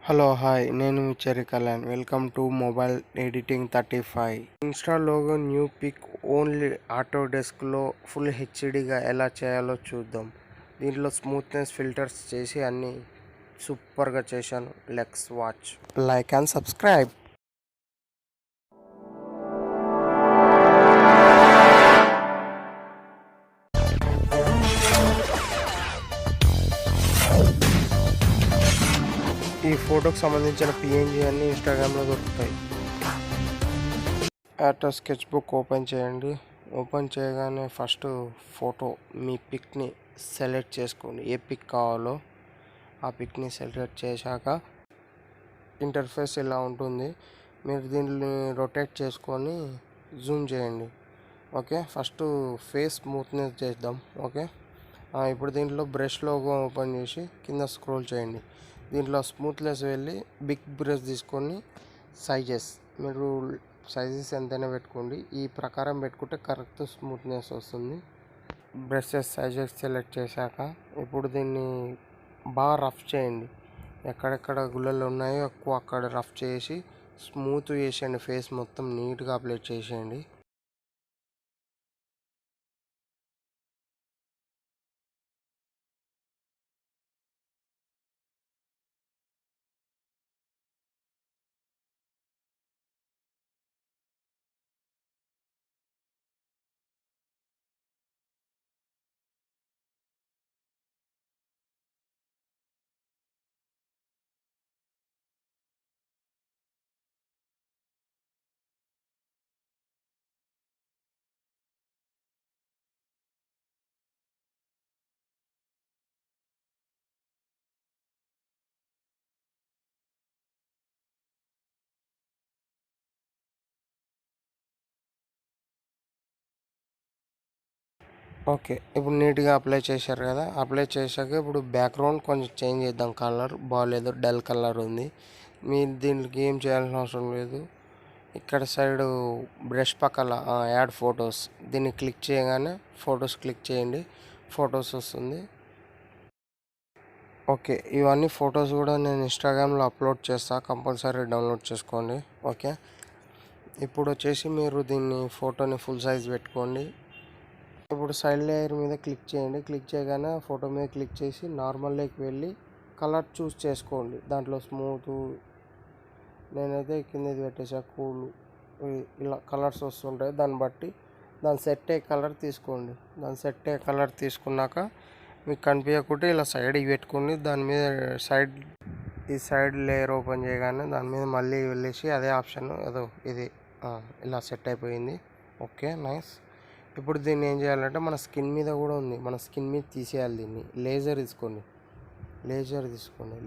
Hello hi నేను మీ cherryKalyan. Welcome to mobile editing 35. Insta logo new pic only ఆటోడెస్క్లో full హెచ్డీగా ఎలా చేయాలో చూద్దాం. దీంట్లో స్మూత్నెస్ ఫిల్టర్స్ చేసి అన్నీ సూపర్గా చేశాను. Let's watch. Like and subscribe. ఈ ఫోటోకి సంబంధించిన పిఎన్జీ అన్నీ ఇన్స్టాగ్రామ్లో దొరుకుతాయి. యాటో స్కెచ్ బుక్ ఓపెన్ చేయండి. ఓపెన్ చేయగానే ఫస్ట్ ఫోటో మీ పిక్ని సెలెక్ట్ చేసుకోండి. ఏ పిక్ కావాలో ఆ పిక్ని సెలెక్ట్ చేశాక ఇంటర్ఫేస్ ఇలా ఉంటుంది. మీరు దీన్ని రొటేట్ చేసుకొని జూమ్ చేయండి. ఓకే, ఫస్ట్ ఫేస్ స్మూత్నెస్ చేద్దాం. ఓకే, ఇప్పుడు దీంట్లో బ్రష్ లోగో ఓపెన్ చేసి కింద స్క్రోల్ చేయండి. దీంట్లో స్మూత్నెస్ వెళ్ళి బిగ్ బ్రష్ తీసుకొని సైజెస్ మీరు సైజెస్ ఎంతైనా పెట్టుకోండి. ఈ ప్రకారం పెట్టుకుంటే కరెక్ట్ స్మూత్నెస్ వస్తుంది. బ్రషెస్ సైజెస్ సెలెక్ట్ చేశాక ఇప్పుడు దీన్ని బాగా రఫ్ చేయండి. ఎక్కడెక్కడ గుళ్ళలు ఉన్నాయో ఎక్కువ అక్కడ రఫ్ చేసి స్మూత్ చేసేయండి. ఫేస్ మొత్తం నీట్గా అప్లై చేసేయండి. ఓకే, ఇప్పుడు నీట్గా అప్లై చేశారు కదా. అప్లై చేశాక ఇప్పుడు బ్యాక్గ్రౌండ్ కొంచెం చేంజ్ చేద్దాం. కలర్ బాగాలేదు, డల్ కలర్ ఉంది. మీరు దీనికి ఏం చేయాల్సిన అవసరం లేదు. ఇక్కడ సైడ్ బ్రష్ పక్కల యాడ్ ఫొటోస్ దీన్ని క్లిక్ చేయగానే ఫొటోస్ క్లిక్ చేయండి. ఫొటోస్ వస్తుంది. ఓకే, ఇవన్నీ ఫొటోస్ కూడా నేను ఇన్స్టాగ్రామ్లో అప్లోడ్ చేస్తా, కంపల్సరీ డౌన్లోడ్ చేసుకోండి. ఓకే, ఇప్పుడు వచ్చేసి మీరు దీన్ని ఫోటోని ఫుల్ సైజ్ పెట్టుకోండి. ఇప్పుడు సైడ్ లేయర్ మీద క్లిక్ చేయండి. క్లిక్ చేయగానే ఫోటో మీద క్లిక్ చేసి నార్మల్లోకి వెళ్ళి కలర్ చూస్ చేసుకోండి. దాంట్లో స్మూత్, నేనైతే కిందది పెట్టేసా కూల్, ఇలా కలర్స్ వస్తుంటాయి. దాన్ని బట్టి దాని సెట్ అయ్యే కలర్ తీసుకోండి. దాని సెట్ అయ్యే కలర్ తీసుకున్నాక మీకు కనిపించకుంటే ఇలా సైడ్కి పెట్టుకోండి. దాని మీద ఈ సైడ్ లేయర్ ఓపెన్ చేయగానే దాని మీద మళ్ళీ వెళ్ళేసి అదే ఆప్షన్ ఏదో ఇది ఇలా సెట్ అయిపోయింది. Okay, nice. ఇప్పుడు దీన్ని ఏం చేయాలంటే మన స్కిన్ మీద కూడా ఉంది. మన స్కిన్ మీద తీసేయాలి. దీన్ని లేజర్ తీసుకోండి.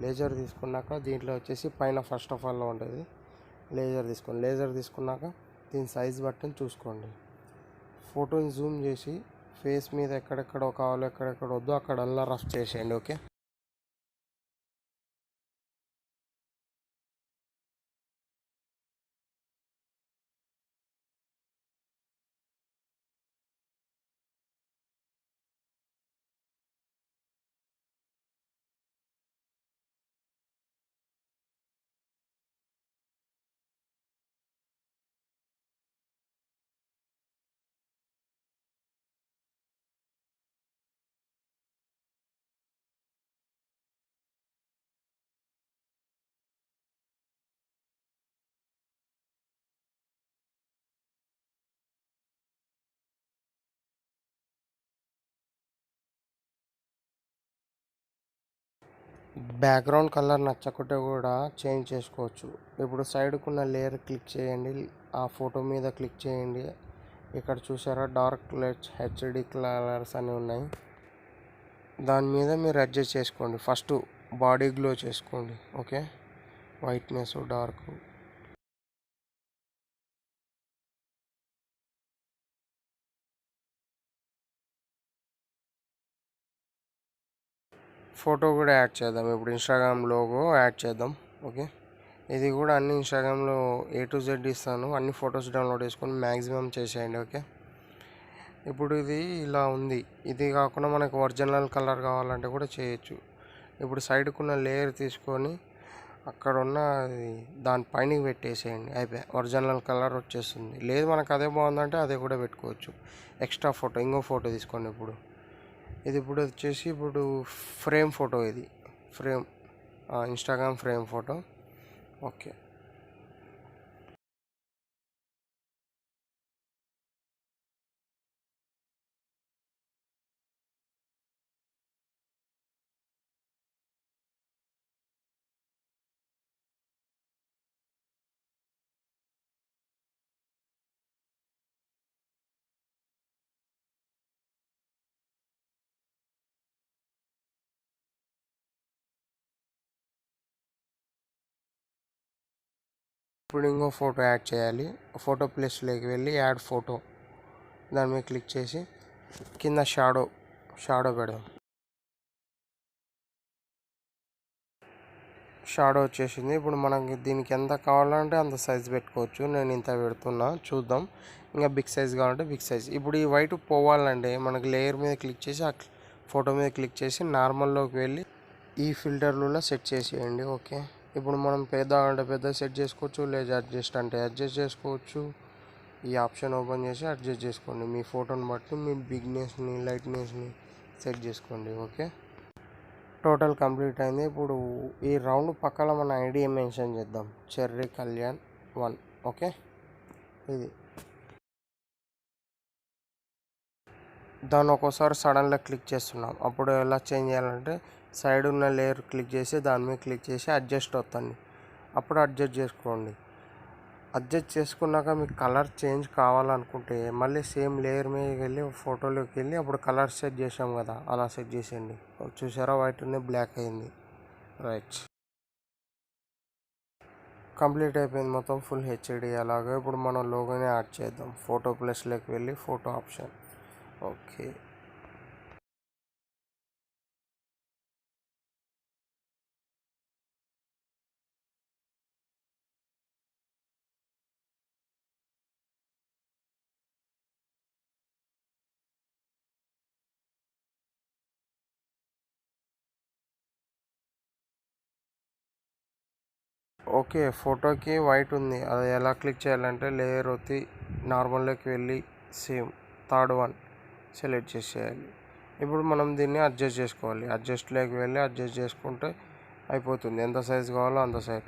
లేజర్ తీసుకున్నాక దీంట్లో వచ్చేసి పైన ఫస్ట్ ఆఫ్ ఆల్లో ఉంటుంది. లేజర్ తీసుకున్నాక దీని సైజ్ బట్టని చూసుకోండి. ఫోటోని జూమ్ చేసి ఫేస్ మీద ఎక్కడెక్కడ కావాలో ఎక్కడెక్కడ వద్దో అక్కడల్లా రఫ్ చేసేయండి. ఓకే, బ్యాక్గ్రౌండ్ కలర్ నచ్చకుంటే కూడా చేంజ్ చేసుకోవచ్చు. ఇప్పుడు సైడ్కున్న లేయర్ క్లిక్ చేయండి. ఆ ఫోటో మీద క్లిక్ చేయండి. ఇక్కడ చూసారా డార్క్ హెచ్డి కలర్స్ అని ఉన్నాయి. దాని మీద మీరు అడ్జస్ట్ చేసుకోండి. ఫస్ట్ బాడీ గ్లో చేసుకోండి. Okay, whiteness dark. ఫోటో కూడా యాడ్ చేద్దాం. ఇప్పుడు ఇన్స్టాగ్రామ్ లోగో యాడ్ చేద్దాం. ఓకే, ఇది కూడా అన్ని ఇన్స్టాగ్రామ్లో A to Z ఇస్తాను. అన్ని ఫొటోస్ డౌన్లోడ్ చేసుకొని మ్యాక్సిమం చేసేయండి. ఓకే, ఇప్పుడు ఇది ఇలా ఉంది. ఇది కాకుండా మనకు ఒరిజినల్ కలర్ కావాలంటే కూడా చేయొచ్చు. ఇప్పుడు సైడ్కున్న లేయర్ తీసుకొని అక్కడ ఉన్న దాని పైన పెట్టేసేయండి, అయిపోయి ఒరిజినల్ కలర్ వచ్చేస్తుంది. లేదు మనకు అదే బాగుందంటే అదే కూడా పెట్టుకోవచ్చు. ఎక్స్ట్రా ఫోటో ఇంకో ఫోటో తీసుకోండి. ఇప్పుడు వచ్చేసి ఫ్రేమ్ ఫోటో, ఇది frame Instagram frame photo. Okay, ఇప్పుడు ఇంకో ఫోటో యాడ్ చేయాలి. ఫోటో ప్లేస్లోకి వెళ్ళి యాడ్ ఫోటో, దాని మీద క్లిక్ చేసి కింద షాడో పెడదాం. షాడో వచ్చేసింది. ఇప్పుడు మనకి దీనికి ఎంత కావాలంటే అంత సైజ్ పెట్టుకోవచ్చు. నేను ఇంత పెడుతున్నా, చూద్దాం. ఇంకా బిగ్ సైజ్ కావాలంటే బిగ్ సైజ్. ఇప్పుడు ఈ వైట్ పోవాలంటే మనకి లేయర్ మీద క్లిక్ చేసి ఆ ఫోటో మీద క్లిక్ చేసి నార్మల్లోకి వెళ్ళి ఈ ఫిల్టర్లలో సెట్ చేసేయండి. ఓకే, ఇప్పుడు మనం పెద్ద అంటే పెద్ద సెట్ చేసుకోవచ్చు, లేదా అడ్జస్ట్ అంటే అడ్జస్ట్ చేసుకోవచ్చు. ఈ ఆప్షన్ ఓపెన్ చేసి అడ్జస్ట్ చేసుకోండి. మీ ఫోటోని బట్టి మీ బిగ్నెస్ని, లైట్నెస్ని సెట్ చేసుకోండి. ఓకే, టోటల్ కంప్లీట్ అయింది. ఇప్పుడు ఈ రౌండ్ పక్కన మన ఐడి మెన్షన్ చేద్దాం, cherryKalyan1. ఓకే, ఇది దాన్ని ఒక్కోసారి సడన్గా క్లిక్ చేస్తున్నాం. అప్పుడు ఎలా చేంజ్ చేయాలంటే సైడ్ ఉన్న లేయర్ క్లిక్ చేసి దాని మీద క్లిక్ చేసి అడ్జస్ట్ అవుతుంది. అప్పుడు అడ్జస్ట్ చేసుకోండి. అడ్జస్ట్ చేసుకున్నాక మీకు కలర్ చేంజ్ కావాలనుకుంటే మళ్ళీ సేమ్ లేయర్ మీద వెళ్ళి ఫోటోలోకి వెళ్ళి అప్పుడు కలర్ సెట్ చేసాం కదా, అలా సెట్ చేసేయండి. చూసారా, వైట్ ఉంది, బ్లాక్ అయింది. రైట్, కంప్లీట్ అయిపోయింది మొత్తం ఫుల్ హెచ్డి. అలాగే ఇప్పుడు మనం లోగోని యాడ్ చేద్దాం. ఫోటో ప్లస్లోకి వెళ్ళి ఫోటో ఆప్షన్. ఓకే, ఓకే, ఫోటోకి వైట్ ఉంది, అది ఎలా క్లిక్ చేయాలంటే లేయర్ వచ్చి నార్మల్లోకి వెళ్ళి సేమ్ థర్డ్ వన్ సెలెక్ట్ చేసేయాలి. ఇప్పుడు మనం దీన్ని అడ్జస్ట్ చేసుకోవాలి. అడ్జస్ట్లోకి వెళ్ళి అడ్జస్ట్ చేసుకుంటే అయిపోతుంది. ఎంత సైజు కావాలో అంత సైజ్.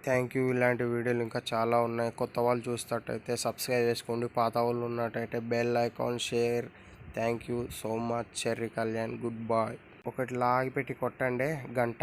Thank you. ఇలాంటి వీడియోలు ఇంకా చాలా ఉన్నాయి. కొత్త వాళ్ళు చూసేటట్టయితే సబ్స్క్రైబ్ చేసుకోండి. పాత వాళ్ళు ఉన్నట్టయితే bell icon, share. Thank you so much. cherryKalyan, good boy. ఒకటి లాగి పెట్టి కొట్టండి గంట.